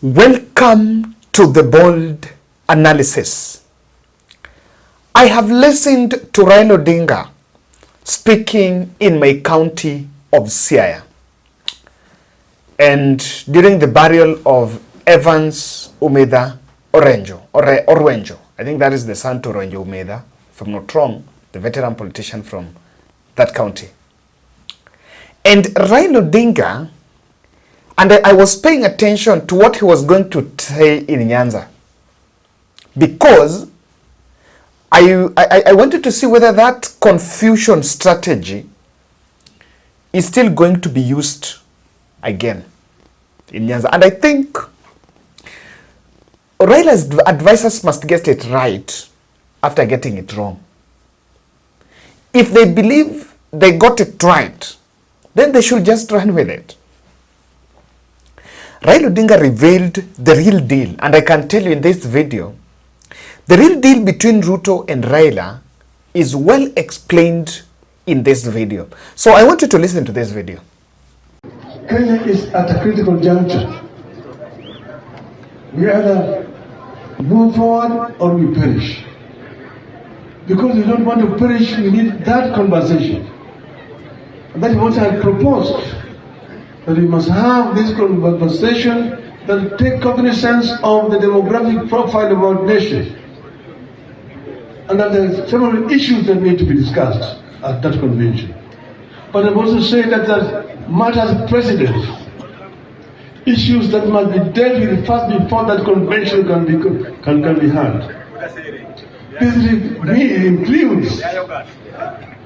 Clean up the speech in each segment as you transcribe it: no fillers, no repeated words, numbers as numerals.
Welcome to the bold analysis. I have listened to Raila Odinga speaking in my county of Siaya, and during the burial of Evans Umeda Orwenjo, I think that is the son to Orwenjo Umeda, if I'm not wrong, the veteran politician from that county. And Raila Odinga, and I was paying attention to what he was going to say in Nyanza, because I wanted to see whether that confusion strategy is still going to be used again in Nyanza. And I think Raila's advisors must get it right after getting it wrong. If they believe they got it right, then they should just run with it. Raila Odinga revealed the real deal, and I can tell you in this video, the real deal between Ruto and Raila is well explained in this video. So I want you to listen to this video. Kenya is at a critical juncture. We either move forward or we perish. Because we don't want to perish, we need that conversation. And that is what I proposed. That we must have this conversation that take cognizance of the demographic profile of our nation. And that there are several issues that need to be discussed at that convention. But I've also said that there matters precedent. Issues that must be dealt with first before that convention can be had. This includes,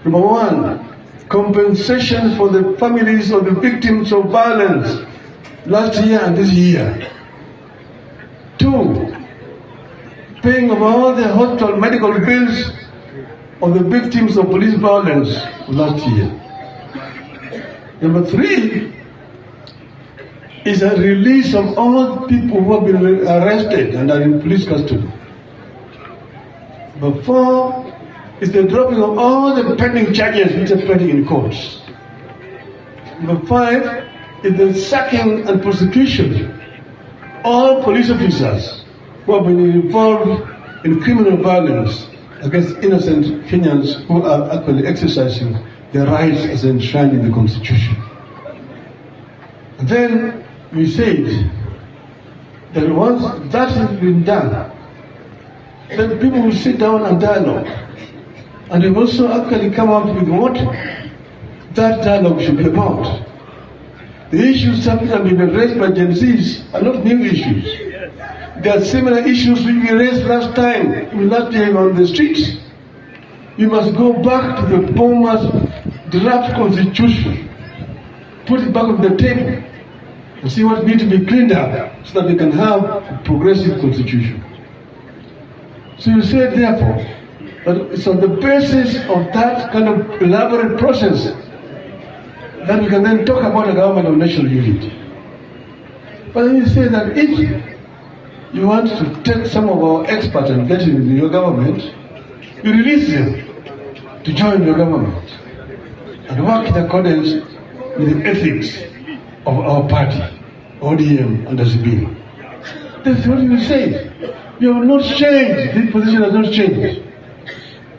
number one, compensation for the families of the victims of violence last year and this year. Two, paying of all the hospital medical bills of the victims of police violence last year. Number three is a release of all people who have been arrested and are in police custody. Number four is the dropping of all the pending charges which are pending in courts. Number five is the sacking and prosecution all police officers who have been involved in criminal violence against innocent Kenyans who are actually exercising their rights as enshrined in the Constitution. And then we said that once that has been done, then people will sit down and dialogue. And we've also actually come up with what that dialogue should be about. The issues that have been raised by Gen Zs are not new issues. There are similar issues which we raised last year on the streets. We must go back to the former draft constitution, put it back on the table, and see what needs to be cleaned up so that we can have a progressive constitution. So you said, therefore, that it's on the basis of that kind of elaborate process that we can then talk about a government of national unity. But then you say that if you want to take some of our experts and get into your government, you release them to join your government and work in accordance with the ethics of our party, ODM and SB. That's what you say. You have not changed. This position has not changed.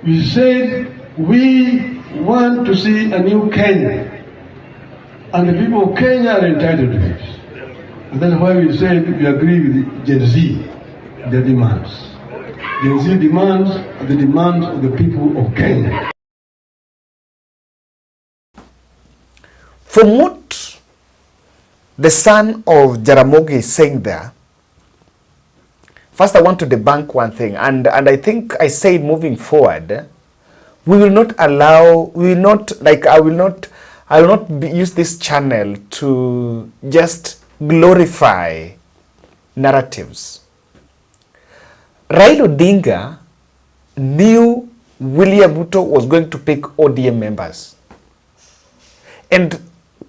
We said we want to see a new Kenya, and the people of Kenya are entitled to it. And that's why we said we agree with Gen Z, their demands. Gen Z demands are the demands of the people of Kenya. From what the son of Jaramogi is saying there, first I want to debunk one thing, and I think I said moving forward, we will not allow, I will not use this channel to just glorify narratives. Raila Odinga knew William Ruto was going to pick ODM members. And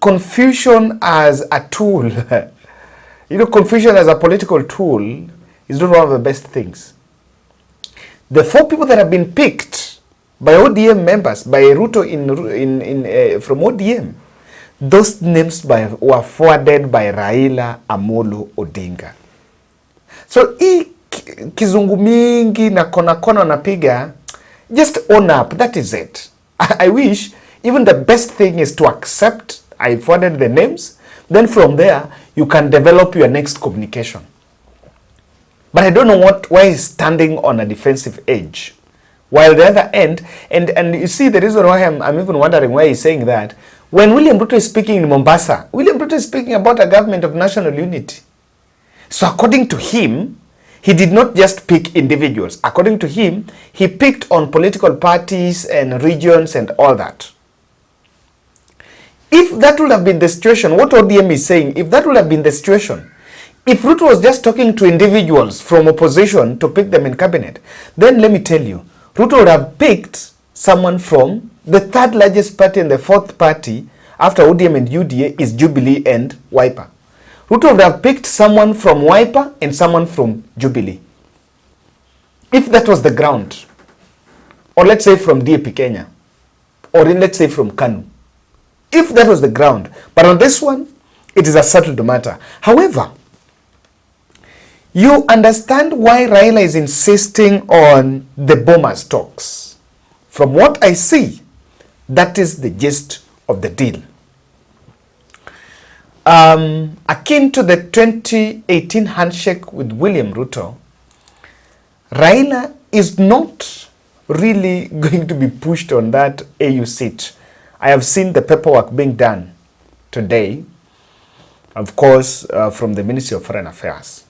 confusion as a tool, confusion as a political tool is not one of the best things. The four people that have been picked by ODM members, by Ruto from ODM, those names were forwarded by Raila Amolo Odinga. So hii kizungu mingi na kona napiga, just own up, that is it. I wish even the best thing is to accept I forwarded the names, then from there you can develop your next communication. But I don't know why he's standing on a defensive edge. While the other end, and you see the reason why I'm even wondering why he's saying that, when William Ruto is speaking in Mombasa, William Ruto is speaking about a government of national unity. So according to him, he did not just pick individuals. According to him, he picked on political parties and regions and all that. If that would have been the situation, what ODM is saying, if that would have been the situation, if Ruto was just talking to individuals from opposition to pick them in cabinet, then let me tell you, Ruto would have picked someone from the third largest party and the fourth party after ODM and UDA is Jubilee and Wiper. Ruto would have picked someone from Wiper and someone from Jubilee. If that was the ground, or let's say from DAP Kenya, or let's say from KANU, if that was the ground. But on this one, it is a settled matter. However, you understand why Raila is insisting on the Bomas talks. From what I see, that is the gist of the deal. Akin to the 2018 handshake with William Ruto, Raila is not really going to be pushed on that AU seat. I have seen the paperwork being done today, of course, from the Ministry of Foreign Affairs.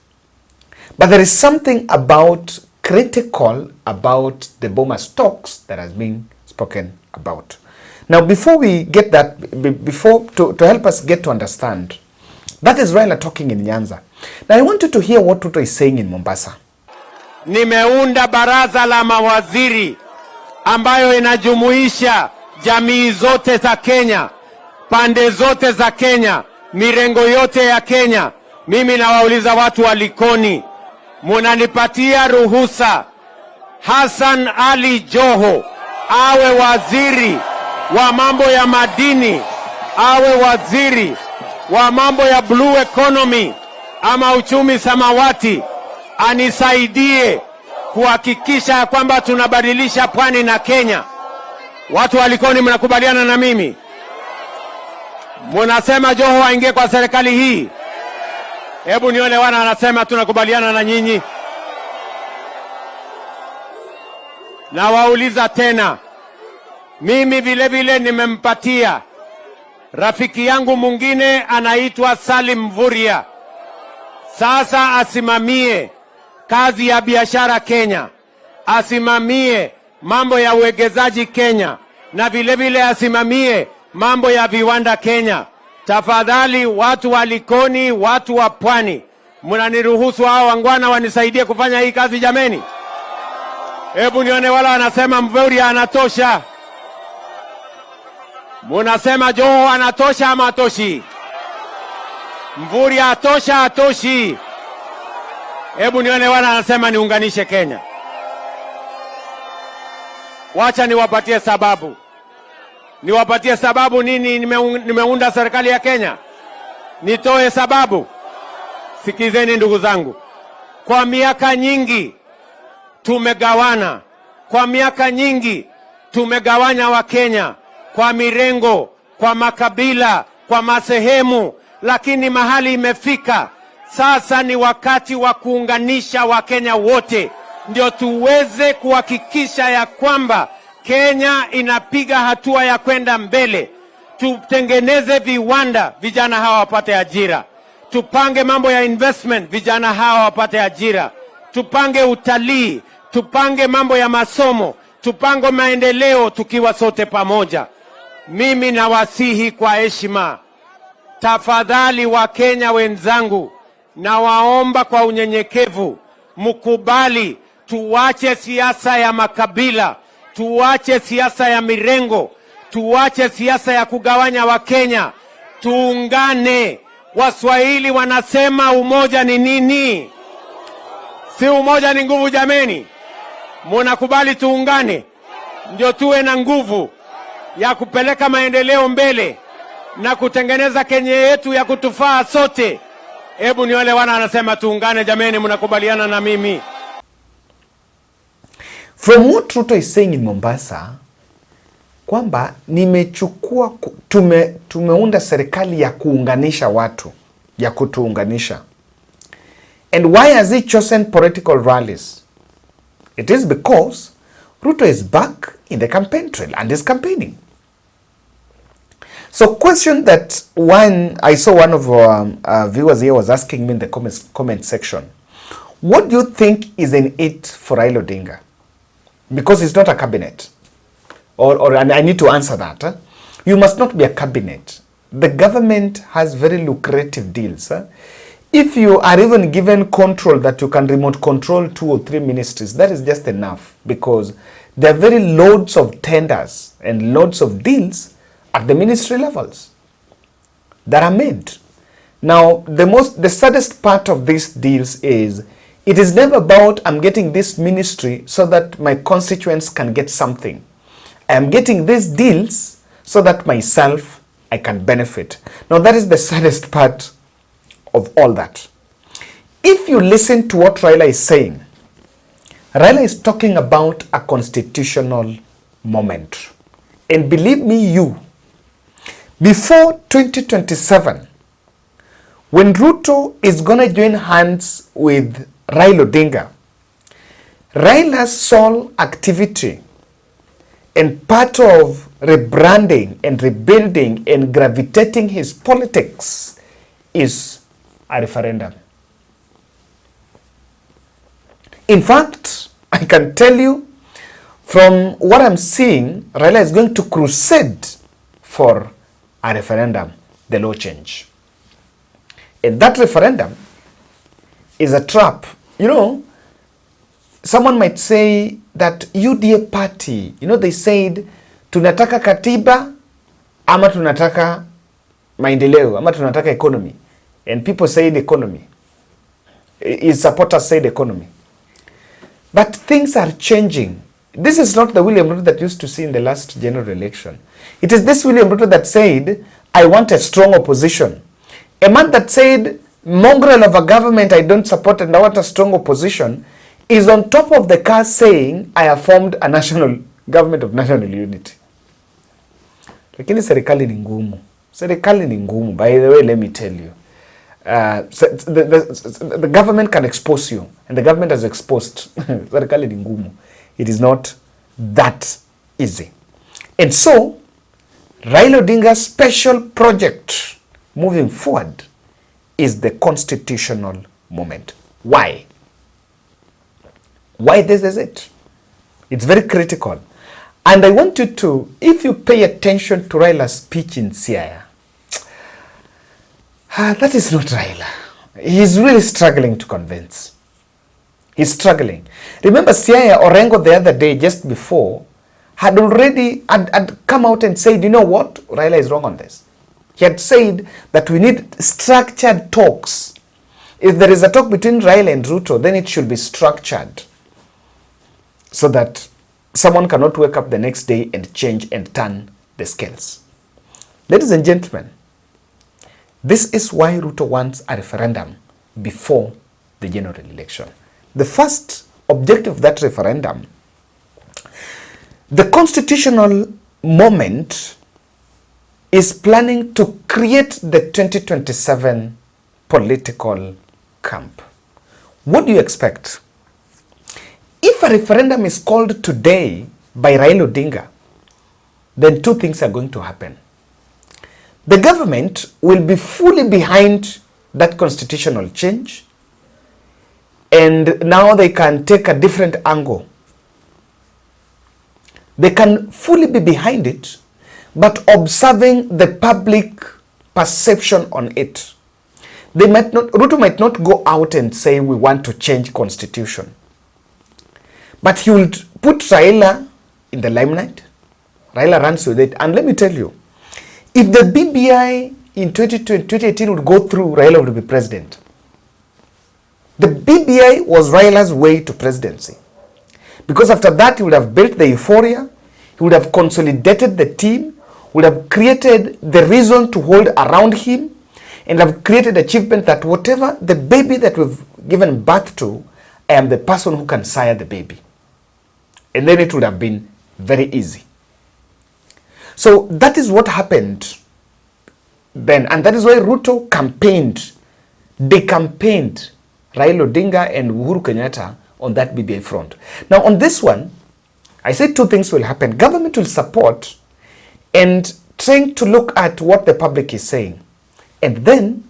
But there is something about critical about the Bomas talks that has been spoken about. Now, before we get that, to help us get to understand, that is Raila talking in Nyanza. Now, I want you to hear what Ruto is saying in Mombasa. Nimeunda baraza la mawaziri ambayo inajumuisha jamii zote za Kenya, pande zote za Kenya, mirengo yote ya Kenya. Mimi nawauliza watu wa Likoni, munanipatia ruhusa Hassan Ali Joho awe waziri wa mambo ya madini, awe waziri wa mambo ya blue economy ama uchumi samawati, anisaidie kuhakikisha kwamba tunabadilisha pwani na Kenya? Watu wa Likoni, mnakubaliana na mimi? Munasema Joho aingie kwa serikali hii? Hebu nione wana anasema tunakubaliana na nyinyi. Na wauliza tena, mimi vile vile nimempatia rafiki yangu mwingine anaitwa Salim Mvuria. Sasa asimamie kazi ya biashara Kenya, asimamie mambo ya uwekezaji Kenya, na vile vile asimamie mambo ya viwanda Kenya. Tafadhali watu wa Likoni, watu wa Pwani, mnaniruhusu hao wangwana wanisaidie kufanya hii kazi jameni? Hebu nione wala wanasema Mvuria anatosha. Munasema Joho anatosha ama atoshi? Mvuria atosha atoshi? Hebu nione wala anasema niunganishe Kenya. Wacha niwapatie sababu. Niwapatie sababu nini nimeunda serikali ya Kenya? Nitoe sababu? Sikizeni ndugu zangu. Kwa miaka nyingi tumegawana. Kwa miaka nyingi tumegawanya wa Kenya kwa mirengo, kwa makabila, kwa masehemu, lakini mahali imefika sasa ni wakati wa kuunganisha Wakenya wote, ndio tuweze kuhakikisha ya kwamba Kenya inapiga hatua ya kwenda mbele. Tutengeneze viwanda, vijana hawa wapate ajira. Tupange mambo ya investment, vijana hawa wapate ajira. Tupange utalii, tupange mambo ya masomo, tupange maendeleo tukiwa sote pamoja. Mimi nawasihi kwa heshima, tafadhali wa Kenya wenzangu, na waomba kwa unyenyekevu, mkubali tuache siasa ya makabila, tuache siasa ya mirengo, tuache siasa ya kugawanya wa Kenya, tuungane. Waswahili wanasema umoja ni nini? Si umoja ni nguvu jameni? Munakubali tuungane ndio tuwe na nguvu ya kupeleka maendeleo mbele na kutengeneza Kenya yetu ya kutufaa sote. Hebu ni wale wana anasema tuungane, jameni, mnakubaliana na mimi? From what Ruto is saying in Mombasa, kwamba nimechukua tumeunda serikali ya kuunganisha watu, ya kutuunganisha. And why has he chosen political rallies? It is because Ruto is back in the campaign trail and is campaigning. So question that when I saw one of our viewers here was asking me in the comment section, what do you think is in it for Raila Odinga? Because it's not a cabinet. And I need to answer that. You must not be a cabinet. The government has very lucrative deals. If you are even given control that you can remote control 2 or 3 ministries, that is just enough, because there are very loads of tenders and loads of deals at the ministry levels that are made. Now, the saddest part of these deals is it is never about I'm getting this ministry so that my constituents can get something. I am getting these deals so that myself I can benefit. Now, that is the saddest part of all that. If you listen to what Raila is saying, Raila is talking about a constitutional moment. And believe me, before 2027, when Ruto is going to join hands with Raila Odinga, Raila's sole activity and part of rebranding and rebuilding and gravitating his politics is a referendum. In fact, I can tell you from what I'm seeing, Raila is going to crusade for a referendum, the law change. And that referendum is a trap. You know, someone might say that UDA party, you know, they said, tunataka katiba, ama tunataka maendeleo, ama tunataka economy. And people said economy. His supporters said economy. But things are changing. This is not the William Ruto that used to see in the last general election. It is this William Ruto that said, I want a strong opposition. A man that said, mongrel of a government I don't support and I want a strong opposition, is on top of the car saying, I have formed a national government of national unity. Lakini serikali ni ngumu. Serikali ni ngumu. By the way, let me tell you. The government can expose you. And the government has exposed. Serikali ni ngumu. It is not that easy. And so, Raila Odinga's special project moving forward is the constitutional moment. Why? Why this is it? It's very critical. And I want you to, if you pay attention to Raila's speech in Siaya, that is not Raila. He's really struggling to convince. He's struggling. Remember Siaya Orengo the other day, just before, had already had come out and said, you know what? Raila is wrong on this. He had said that we need structured talks. If there is a talk between Raila and Ruto, then it should be structured so that someone cannot wake up the next day and change and turn the scales. Ladies and gentlemen, this is why Ruto wants a referendum before the general election. The first objective of that referendum, the constitutional moment, is planning to create the 2027 political camp. What do you expect? If a referendum is called today by Raila Odinga, then 2 things are going to happen. The government will be fully behind that constitutional change, and now they can take a different angle. They can fully be behind it, but observing the public perception on it. They might not, Ruto might not go out and say we want to change constitution, but he will put Raila in the limelight. Raila runs with it. And let me tell you, if the BBI in 2018 would go through, Raila would be president. The BBI was Raila's way to presidency. Because after that, he would have built the euphoria, he would have consolidated the team, would have created the reason to hold around him, and I've created achievement that whatever the baby that we've given birth to, I am the person who can sire the baby. And then it would have been very easy. So that is what happened then. And that is why Ruto campaigned. They campaigned Raila Odinga and Uhuru Kenyatta on that BBI front. Now on this one, I said two things will happen. Government will support and trying to look at what the public is saying. And then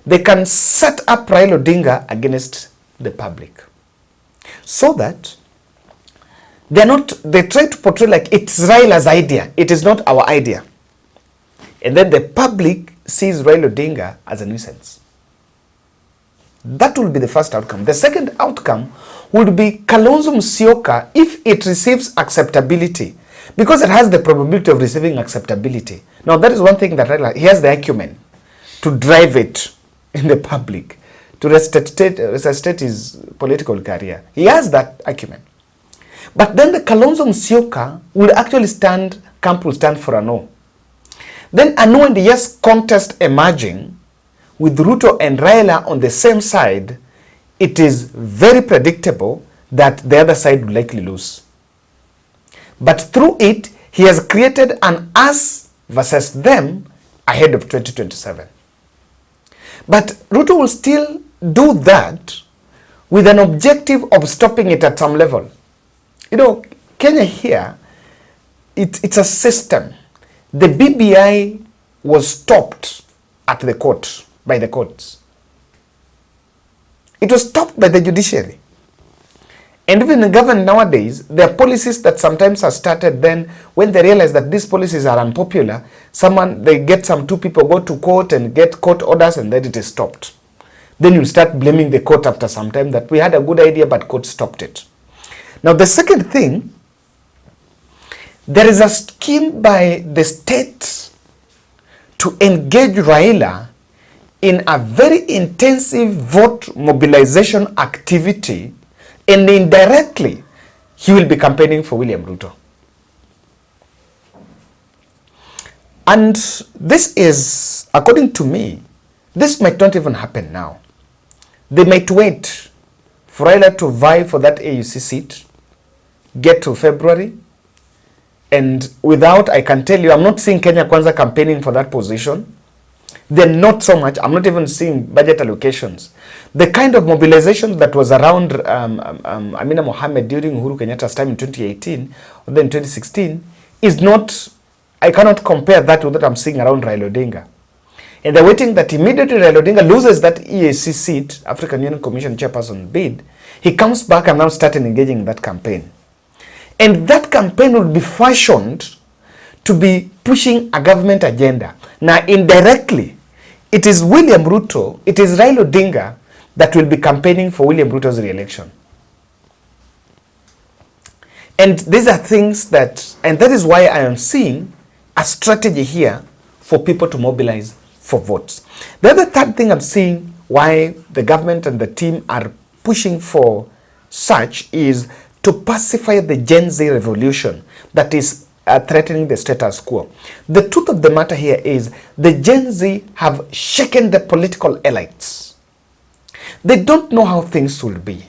they can set up Raila Odinga against the public. So that they try to portray like it's Raila's idea. It is not our idea. And then the public sees Raila Odinga as a nuisance. That will be the first outcome. The second outcome would be Kalonzo Musyoka, if it receives acceptability, because it has the probability of receiving acceptability. Now that is one thing that Raila, he has the acumen to drive it in the public, to resuscitate his political career. He has that acumen. But then the Kalonzo Musyoka will actually camp will stand for a no. Then a no and a yes contest emerging with Ruto and Raila on the same side, it is very predictable that the other side will likely lose. But through it, he has created an us versus them ahead of 2027. But Ruto will still do that with an objective of stopping it at some level. You know, Kenya here, it's a system. The BBI was stopped at the court, by the courts. It was stopped by the judiciary. And even in government nowadays, there are policies that sometimes are started then when they realize that these policies are unpopular, they get two people go to court and get court orders and then it is stopped. Then you start blaming the court after some time that we had a good idea but court stopped it. Now the second thing, there is a scheme by the state to engage Raila in a very intensive vote mobilization activity, and indirectly, he will be campaigning for William Ruto. And this is, according to me, this might not even happen now. They might wait for Raila to vie for that AUC seat, get to February, and without, I can tell you, I'm not seeing Kenya Kwanza campaigning for that position. They're not so much. I'm not even seeing budget allocations. The kind of mobilization that was around Amina Mohammed during Uhuru Kenyatta's time in 2018 or then 2016 is not, I cannot compare that with what I'm seeing around Raila Odinga. And they're waiting that immediately Raila Odinga loses that EAC seat, African Union Commission chairperson bid, he comes back and now started engaging in that campaign. And that campaign will be fashioned to be pushing a government agenda. Now, indirectly, it is William Ruto, it is Raila Odinga that will be campaigning for William Ruto's re-election. And these are things that, and that is why I am seeing a strategy here for people to mobilize for votes. The other third thing I'm seeing why the government and the team are pushing for such is to pacify the Gen Z revolution that is threatening the status quo. The truth of the matter here is the Gen Z have shaken the political elites. They don't know how things will be.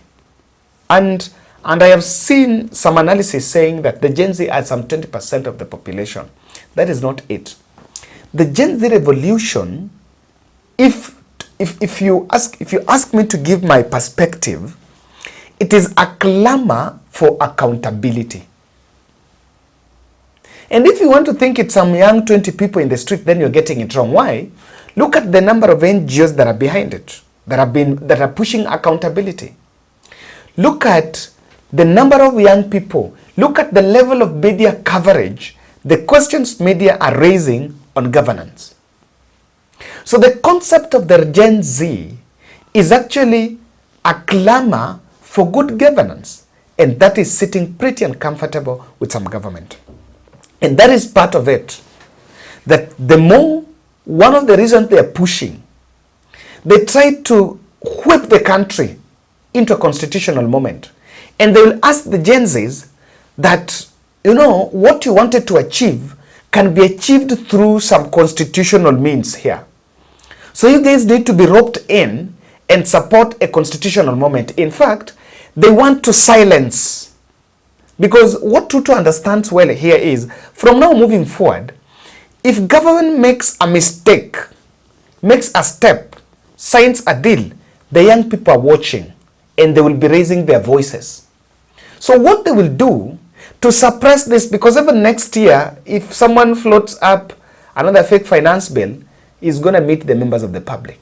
And I have seen some analysis saying that the Gen Z are some 20% of the population. That is not it. The Gen Z revolution, if you ask me to give my perspective, it is a clamor for accountability. And if you want to think it's some young 20 people in the street, then you're getting it wrong. Why? Look at the number of NGOs that are behind it, that are pushing accountability. Look at the number of young people. Look at the level of media coverage, the questions media are raising on governance. So the concept of the Gen Z is actually a clamor for good governance, and that is sitting pretty uncomfortable with some government. And that is part of it. That one of the reasons they are pushing, they try to whip the country into a constitutional moment. And they will ask the Gen Zs that, what you wanted to achieve can be achieved through some constitutional means here. So you guys need to be roped in and support a constitutional moment. In fact, they want to silence. Because what Ruto understands well here is, from now moving forward, if government makes a mistake, makes a step, signs a deal, the young people are watching and they will be raising their voices. So what they will do to suppress this, because even next year, if someone floats up another fake finance bill, is going to meet the members of the public.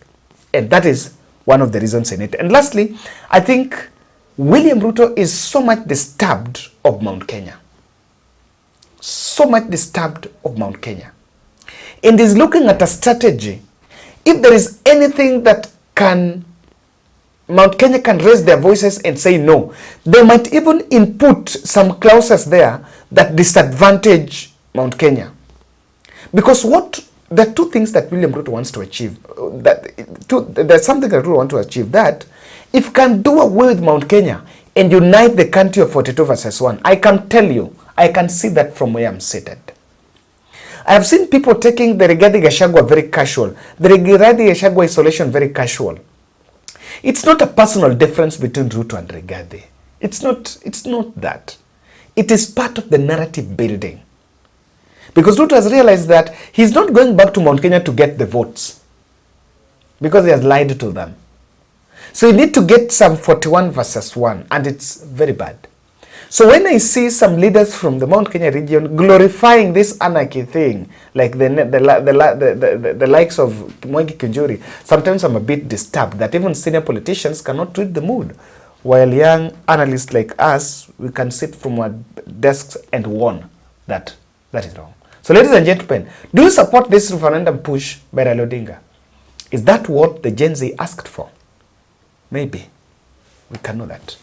And that is one of the reasons in it. And lastly, I think William Ruto is so much disturbed of Mount Kenya. So much disturbed of Mount Kenya. And is looking at a strategy. If there is anything that Mount Kenya can raise their voices and say no, they might even input some clauses there that disadvantage Mount Kenya. Because there are two things that William Ruto wants to achieve. There's something that Ruto wants to achieve, that if you can do away with Mount Kenya and unite the country of 42 versus 1, I can tell you, I can see that from where I'm seated. I have seen people taking the Rigathi Gachagua very casual, the Rigathi Gachagua isolation very casual. It's not a personal difference between Ruto and Rigathi. It's not that. It is part of the narrative building. Because Ruto has realized that he's not going back to Mount Kenya to get the votes, because he has lied to them. So you need to get some 41 versus 1, and it's very bad. So when I see some leaders from the Mount Kenya region glorifying this anarchy thing, like the likes of Mwangi Kinjuri, sometimes I'm a bit disturbed that even senior politicians cannot read the mood, while young analysts like us, we can sit from our desks and warn that that is wrong. So ladies and gentlemen, do you support this referendum push by Raila Odinga? Is that what the Gen Z asked for? Maybe. We can know that.